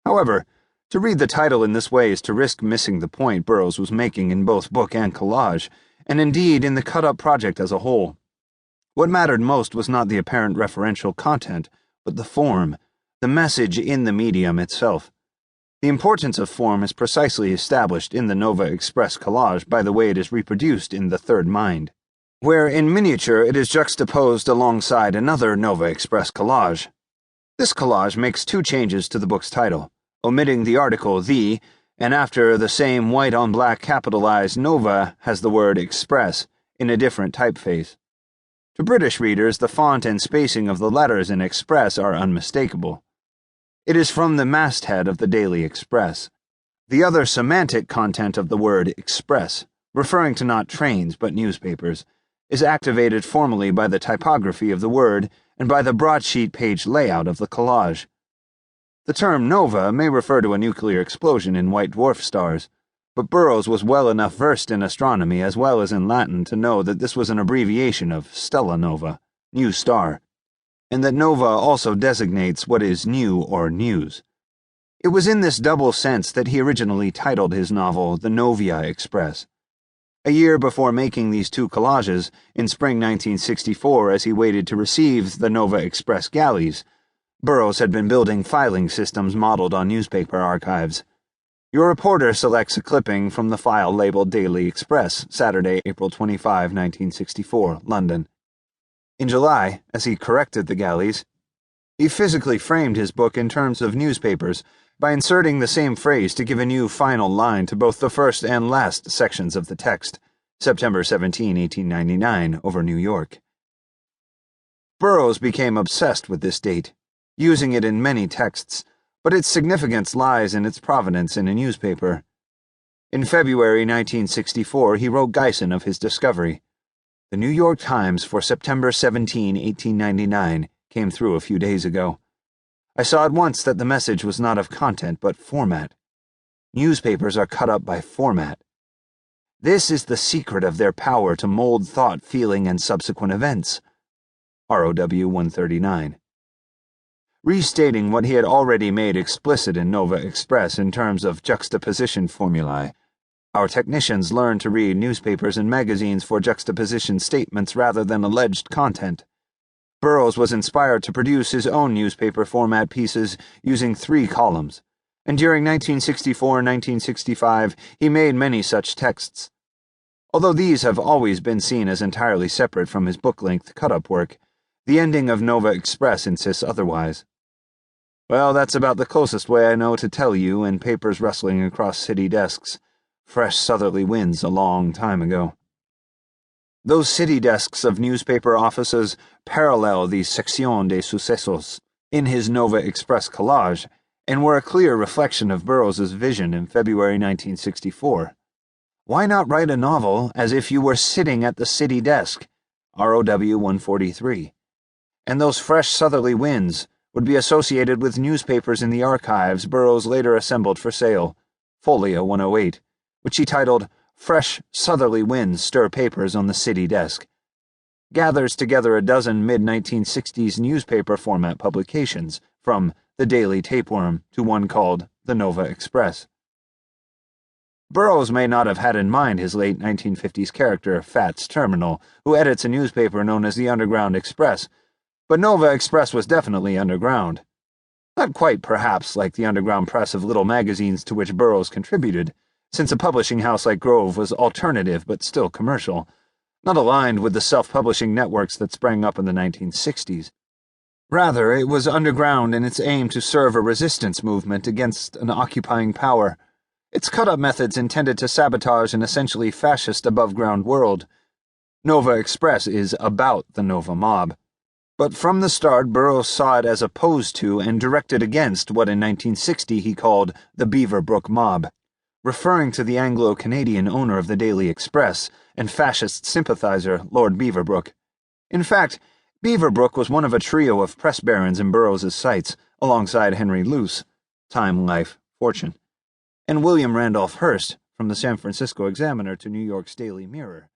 However, to read the title in this way is to risk missing the point Burroughs was making in both book and collage, and indeed in the Cut-Up project as a whole. What mattered most was not the apparent referential content, but the form, the message in the medium itself. The importance of form is precisely established in the Nova Express collage by the way it is reproduced in The Third Mind, where in miniature it is juxtaposed alongside another Nova Express collage. This collage makes two changes to the book's title, omitting the article "the," and after the same white-on-black capitalized Nova has the word Express in a different typeface. To British readers, the font and spacing of the letters in Express are unmistakable. It is from the masthead of the Daily Express. The other semantic content of the word Express, referring to not trains but newspapers, is activated formally by the typography of the word and by the broadsheet page layout of the collage. The term nova may refer to a nuclear explosion in white dwarf stars, but Burroughs was well enough versed in astronomy as well as in Latin to know that this was an abbreviation of stella nova, new star, and that nova also designates what is new or news. It was in this double sense that he originally titled his novel The Novia Express. A year before making these two collages, in spring 1964, as he waited to receive the Nova Express galleys, Burroughs had been building filing systems modeled on newspaper archives. Your reporter selects a clipping from the file labeled Daily Express, Saturday, April 25, 1964, London. In July, as he corrected the galleys, he physically framed his book in terms of newspapers by inserting the same phrase to give a new final line to both the first and last sections of the text, September 17, 1899, over New York. Burroughs became obsessed with this date, using it in many texts, but its significance lies in its provenance in a newspaper. In February 1964, he wrote Geisen of his discovery. The New York Times for September 17, 1899, came through a few days ago. I saw at once that the message was not of content but format. Newspapers are cut up by format. This is the secret of their power to mold thought, feeling, and subsequent events. ROW 139. Restating what he had already made explicit in Nova Express in terms of juxtaposition formulae, our technicians learned to read newspapers and magazines for juxtaposition statements rather than alleged content. Burroughs was inspired to produce his own newspaper format pieces using 3 columns, and during 1964 and 1965 he made many such texts. Although these have always been seen as entirely separate from his book-length cut-up work, the ending of Nova Express insists otherwise. Well, that's about the closest way I know to tell you, and papers rustling across city desks. Fresh southerly winds a long time ago. Those city desks of newspaper offices parallel the section des sucesos in his Nova Express collage, and were a clear reflection of Burroughs's vision in February 1964. Why not write a novel as if you were sitting at the city desk, ROW 143? And those fresh southerly winds would be associated with newspapers in the archives Burroughs later assembled for sale, Folio 108, which he titled Fresh Southerly Winds Stir Papers on the City Desk. Gathers together a dozen mid-1960s newspaper format publications, from The Daily Tapeworm to one called The Nova Express. Burroughs may not have had in mind his late 1950s character, Fats Terminal, who edits a newspaper known as the Underground Express, but Nova Express was definitely underground. Not quite, perhaps, like the underground press of little magazines to which Burroughs contributed, since a publishing house like Grove was alternative but still commercial, not aligned with the self-publishing networks that sprang up in the 1960s. Rather, it was underground in its aim to serve a resistance movement against an occupying power, its cut-up methods intended to sabotage an essentially fascist above-ground world. Nova Express is about the Nova mob. But from the start, Burroughs saw it as opposed to and directed against what in 1960 he called the Beaverbrook mob, referring to the Anglo-Canadian owner of the Daily Express and fascist sympathizer Lord Beaverbrook. In fact, Beaverbrook was one of a trio of press barons in Burroughs's sights, alongside Henry Luce, Time, Life, Fortune, and William Randolph Hearst, from the San Francisco Examiner to New York's Daily Mirror.